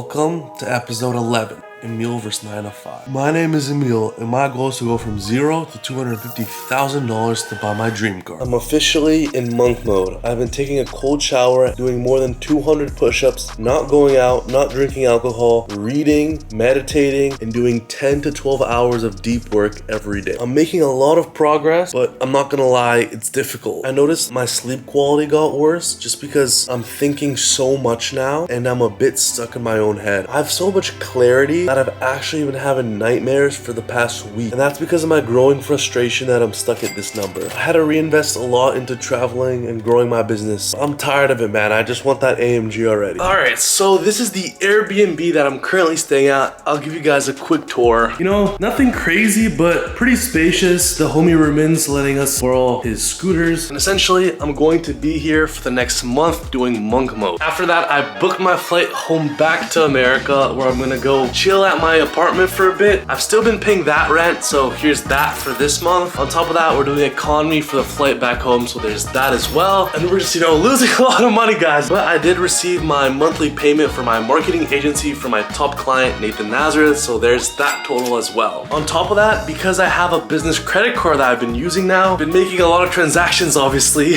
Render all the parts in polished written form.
Welcome to episode 11, Emil vs 9 to 5. My name is Emil, and my goal is to go from $0 to $250,000 to buy my dream car. I'm officially in monk mode. I've been taking a cold shower, doing more than 200 push-ups, not going out, not drinking alcohol, reading, meditating, and doing 10 to 12 hours of deep work every day. I'm making a lot of progress, but I'm not gonna lie, it's difficult. I noticed my sleep quality got worse just because I'm thinking so much now, and I'm a bit stuck in my own head. I have so much clarity that I've actually been having nightmares for the past week, and that's because of my growing frustration that I'm stuck at this number. I had to reinvest a lot into traveling and growing my business. I'm tired of it, man. I just want that AMG already. Alright, so this is the Airbnb that I'm currently staying at. I'll give you guys a quick tour. You know, nothing crazy, but pretty spacious. The homie Rumin's letting us borrow his scooters. And essentially, I'm going to be here for the next month doing monk mode. After that, I booked my flight home back to America, where I'm gonna go chill at my apartment for a bit. I've still been paying that rent, so here's that for this month. On top of that, we're doing economy for the flight back home, so there's that as well. And we're just, you know, losing a lot of money, guys. But I did receive my monthly payment for my marketing agency for my top client, Nathan Nazareth, so there's that total as well. On top of that, because I have a business credit card that I've been using now, been making a lot of transactions, obviously.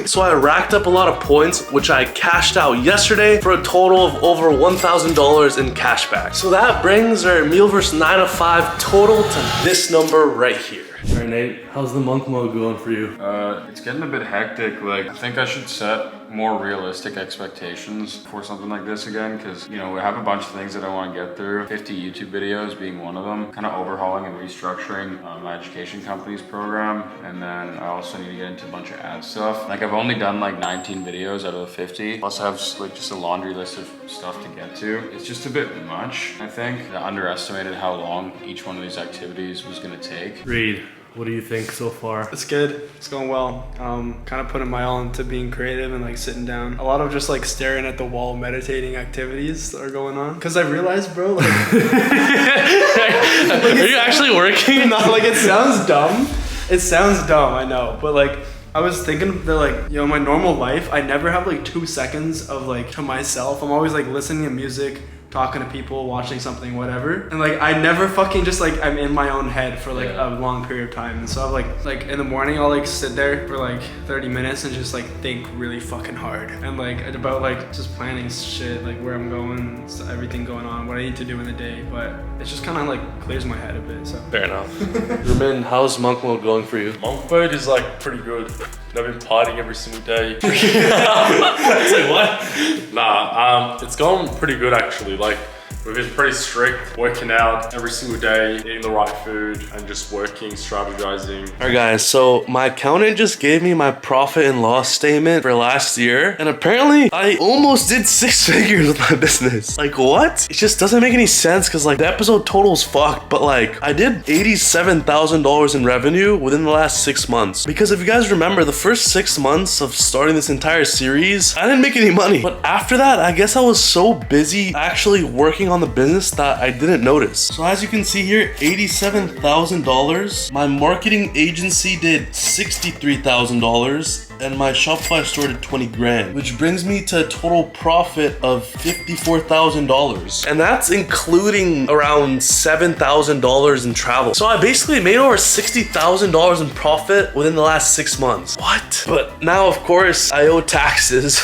So I racked up a lot of points, which I cashed out yesterday for a total of over $1,000 in cash back. So that brings our Emil vs 9 to 5 total to this number right here. All right, Nate, how's the monk mode going for you? It's getting a bit hectic. Like, I think I should set more realistic expectations for something like this again, because, you know, we have a bunch of things that I want to get through, 50 YouTube videos being one of them, kind of overhauling and restructuring my education company's program, and then I also need to get into a bunch of ad stuff. Like, I've only done like 19 videos out of the 50, plus I have like just a laundry list of stuff to get to. It's just a bit much, I think. I underestimated how long each one of these activities was going to take. Reed, what do you think so far? It's good. It's going well. Kind of putting my all into being creative and like sitting down. A lot of just like staring at the wall, meditating activities are going on. Cause I realized, bro, like, are you actually working? No, like it sounds dumb. It sounds dumb, I know, but like, I was thinking that like, you know, my normal life, I never have like 2 seconds of like to myself. I'm always like listening to music, talking to people, watching something, whatever. And like, I never fucking just like, I'm in my own head for like a long period of time. And so I'm like in the morning, I'll like sit there for like 30 minutes and just like think really fucking hard. And like about like just planning shit, like where I'm going, everything going on, what I need to do in the day. But it's just kind of like clears my head a bit, so. Fair enough. Rumin, how's monk mode going for you? Monk mode is like pretty good. I've been partying every single day. It's like, what? Nah, it's going pretty good actually. Like, we've been pretty strict, working out every single day, eating the right food, and just working, strategizing. Alright guys, so my accountant just gave me my profit and loss statement for last year, and apparently I almost did 6 figures with my business. Like, what? It just doesn't make any sense, because like the episode total's fucked, but like I did $87,000 in revenue within the last 6 months. Because if you guys remember, the first 6 months of starting this entire series, I didn't make any money. But after that, I guess I was so busy actually working on the business that I didn't notice. So as you can see here, $87,000. My marketing agency did $63,000. And my Shopify store did 20 grand, which brings me to a total profit of $54,000. And that's including around $7,000 in travel. So I basically made over $60,000 in profit within the last 6 months. What? But now, of course, I owe taxes,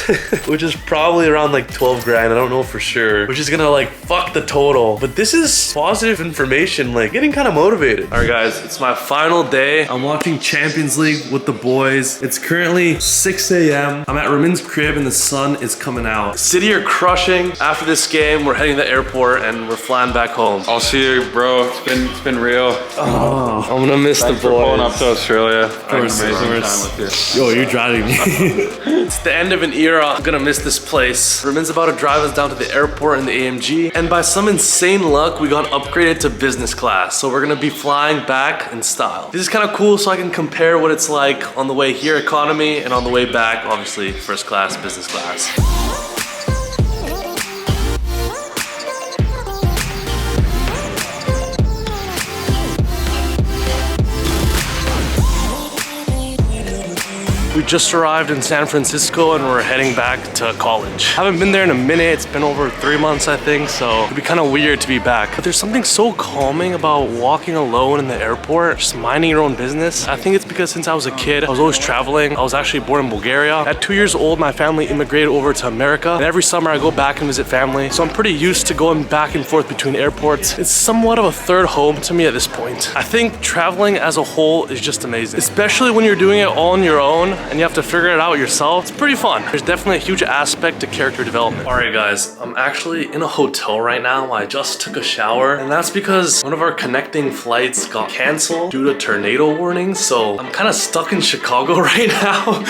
which is probably around like 12 grand. I don't know for sure, which is gonna like fuck the total. But this is positive information, like getting kind of motivated. All right, guys, it's my final day. I'm watching Champions League with the boys. It's currently 6 a.m. I'm at Rumin's crib and the sun is coming out. City are crushing. After this game, we're heading to the airport and we're flying back home. I'll see you, bro. It's been real. Oh, I'm gonna miss Thanks the boys. for pulling up to Australia. Of course. Yo, you're driving me. It's the end of an era. I'm gonna miss this place. Rumin's about to drive us down to the airport in the AMG, and by some insane luck, we got upgraded to business class. So we're gonna be flying back in style. This is kind of cool, so I can compare what it's like on the way here, economy, and on the way back, obviously, first class, business class. We just arrived in San Francisco and we're heading back to college. Haven't been there in a minute. It's been over 3 months, I think, so it'd be kind of weird to be back. But there's something so calming about walking alone in the airport, just minding your own business. I think it's because since I was a kid, I was always traveling. I was actually born in Bulgaria. At 2 years old, my family immigrated over to America, and every summer I go back and visit family. So I'm pretty used to going back and forth between airports. It's somewhat of a third home to me at this point. I think traveling as a whole is just amazing, especially when you're doing it all on your own and you have to figure it out yourself. It's pretty fun. There's definitely a huge aspect to character development. All right, guys, I'm actually in a hotel right now. I just took a shower, and that's because one of our connecting flights got canceled due to tornado warnings. So I'm kind of stuck in Chicago right now,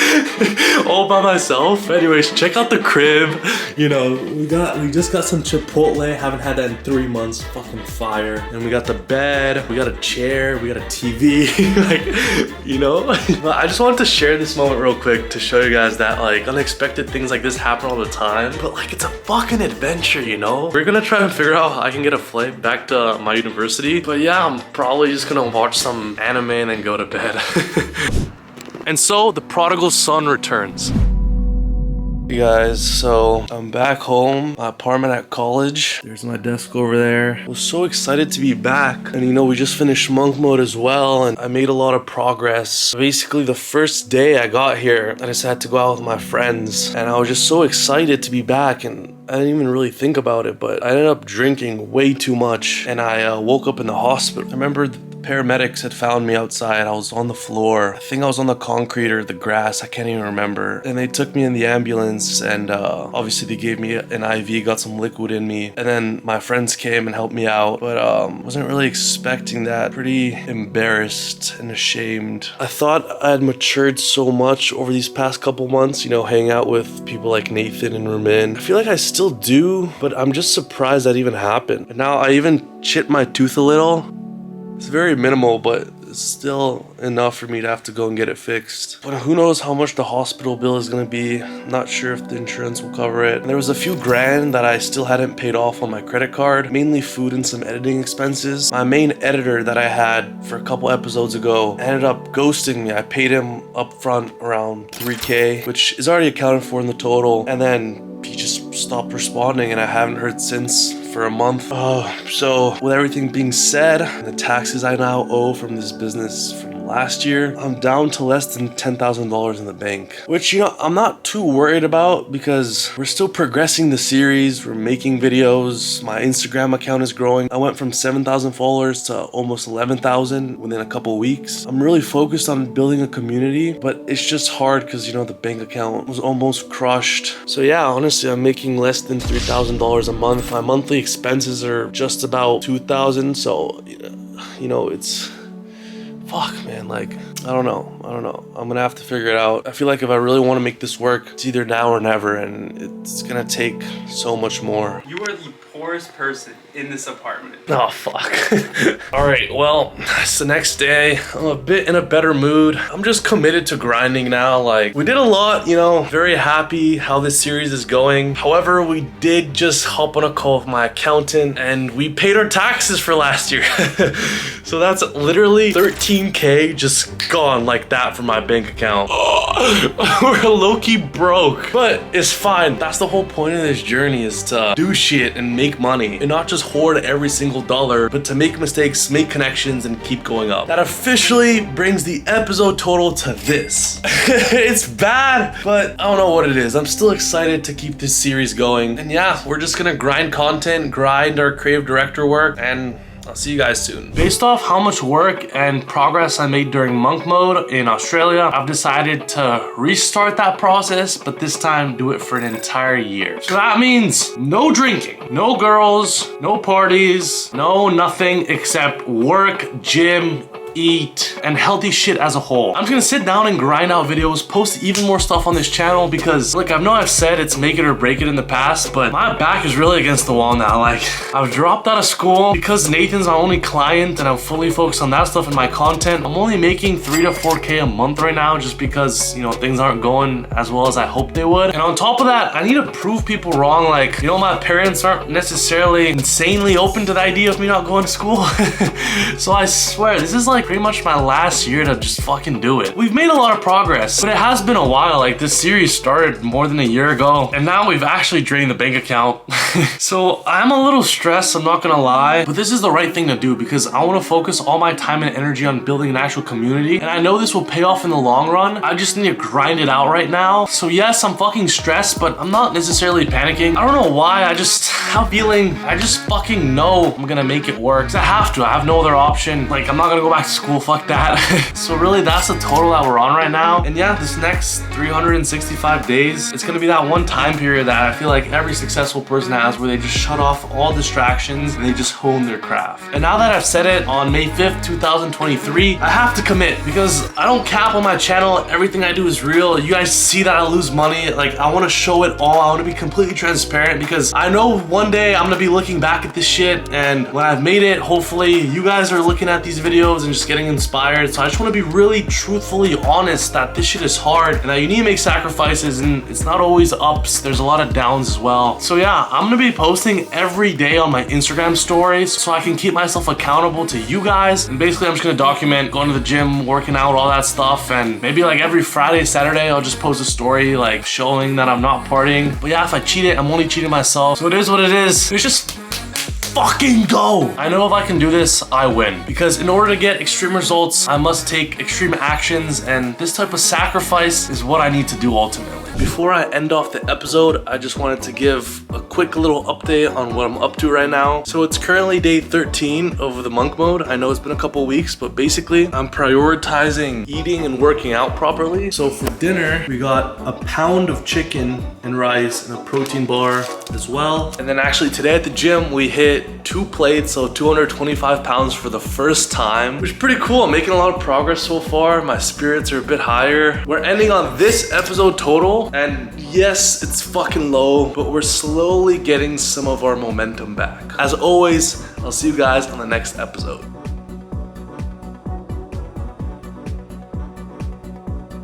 all by myself. But anyways, check out the crib. You know, we just got some Chipotle. Haven't had that in 3 months. Fucking fire. And we got the bed. We got a chair. We got a TV. Like, you know. But I just wanted to share this moment real quick to show you guys that like unexpected things like this happen all the time. But like it's a fucking adventure, you know. We're gonna try and figure out how I can get a flight back to my university. But yeah, I'm probably just gonna watch some anime and then go to bed. And so the prodigal son returns. Hey guys, so I'm back home, my apartment at college. There's my desk over there. I was so excited to be back. And you know, we just finished monk mode as well, and I made a lot of progress. Basically, the first day I got here, I just had to go out with my friends, and I was just so excited to be back, and I didn't even really think about it, but I ended up drinking way too much, and I woke up in the hospital. I remember paramedics had found me outside. I was on the floor. I think I was on the concrete or the grass. I can't even remember. And they took me in the ambulance, and obviously they gave me an IV, got some liquid in me. And then my friends came and helped me out, but wasn't really expecting that. Pretty embarrassed and ashamed. I thought I had matured so much over these past couple months, you know, hanging out with people like Nathan and Ramin. I feel like I still do, but I'm just surprised that even happened. And now I even chipped my tooth a little. It's very minimal, but it's still enough for me to have to go and get it fixed. But who knows how much the hospital bill is gonna be. I'm not sure if the insurance will cover it. And there was a few grand that I still hadn't paid off on my credit card, mainly food and some editing expenses. My main editor that I had for a couple episodes ago ended up ghosting me. I paid him up front around 3K, which is already accounted for in the total. And then he just stopped responding, and I haven't heard since for a month. So with everything being said, the taxes I now owe from this business from last year, I'm down to less than $10,000 in the bank, which, you know, I'm not too worried about because we're still progressing the series. We're making videos. My Instagram account is growing. I went from 7,000 followers to almost 11,000 within a couple weeks. I'm really focused on building a community, but it's just hard because, you know, the bank account was almost crushed. So yeah, honestly, I'm making less than $3,000 a month. My monthly expenses are just about $2,000. So, you know, it's fuck, man, like, I don't know. I'm gonna have to figure it out. I feel like if I really want to make this work, it's either now or never, and it's gonna take so much more. You are the poorest person in this apartment. Oh, fuck. All right, well, it's the next day. I'm a bit in a better mood. I'm just committed to grinding now. Like, we did a lot, you know, very happy how this series is going. However, we did just hop on a call with my accountant, and we paid our taxes for last year. So that's literally 13K just gone like that from my bank account. We're low-key broke, but it's fine. That's the whole point of this journey, is to do shit and make money and not just hoard every single dollar, but to make mistakes, make connections, and keep going up. That officially brings the episode total to this. It's bad, but I don't know what it is. I'm still excited to keep this series going. And yeah, we're just gonna grind content, grind our creative director work, and I'll see you guys soon. Based off how much work and progress I made during monk mode in Australia, I've decided to restart that process, but this time do it for an entire year. So that means no drinking, no girls, no parties, no nothing except work, gym, eat, and healthy shit as a whole. I'm just gonna sit down and grind out videos, post even more stuff on this channel because, like, I know I've said it's make it or break it in the past, but my back is really against the wall now. Like, I've dropped out of school because Nathan's my only client and I'm fully focused on that stuff and my content. I'm only making 3 to 4K a month right now just because, you know, things aren't going as well as I hoped they would. And on top of that, I need to prove people wrong. Like, you know, my parents aren't necessarily insanely open to the idea of me not going to school. So I swear, this is like like pretty much my last year to just fucking do it. We've made a lot of progress, but it has been a while. Like this series started more than a year ago, and now we've actually drained the bank account. So I'm a little stressed, I'm not gonna lie, but this is the right thing to do because I want to focus all my time and energy on building an actual community, and I know this will pay off in the long run. I just need to grind it out right now. So yes, I'm fucking stressed, but I'm not necessarily panicking. I don't know why, I just have a feeling, I just fucking know I'm gonna make it work. 'Cause I have to, I have no other option. Like I'm not gonna go back to school, fuck that. So really that's the total that we're on right now. And yeah, this next 365 days, it's gonna be that one time period that I feel like every successful person has where they just shut off all distractions and they just hone their craft. And now that I've said it on May 5th, 2023, I have to commit because I don't cap on my channel. Everything I do is real. You guys see that I lose money. Like I wanna show it all. I wanna be completely transparent because I know one day I'm gonna be looking back at this shit, and when I've made it, hopefully you guys are looking at these videos and just getting inspired. So I just wanna be really truthfully honest that this shit is hard and that you need to make sacrifices, and it's not always ups. There's a lot of downs as well. So yeah, I'm gonna be posting every day on my Instagram stories so I can keep myself accountable to you guys. And basically I'm just gonna document going to the gym, working out, all that stuff. And maybe like every Friday, Saturday, I'll just post a story like showing that I'm not partying. But yeah, if I cheat it, I'm only cheating myself. So it is what it is. It's just fucking go. I know if I can do this, I win. Because in order to get extreme results, I must take extreme actions, and this type of sacrifice is what I need to do ultimately. Before I end off the episode, I just wanted to give a quick little update on what I'm up to right now. So it's currently day 13 of the monk mode. I know it's been a couple weeks, but basically I'm prioritizing eating and working out properly. So for dinner, we got a pound of chicken and rice and a protein bar as well. And then actually today at the gym, we hit 2 plates, so 225 pounds for the first time, which is pretty cool. I'm making a lot of progress so far. My spirits are a bit higher. We're ending on this episode total, and yes, it's fucking low, but we're slowly getting some of our momentum back. As always, I'll see you guys on the next episode.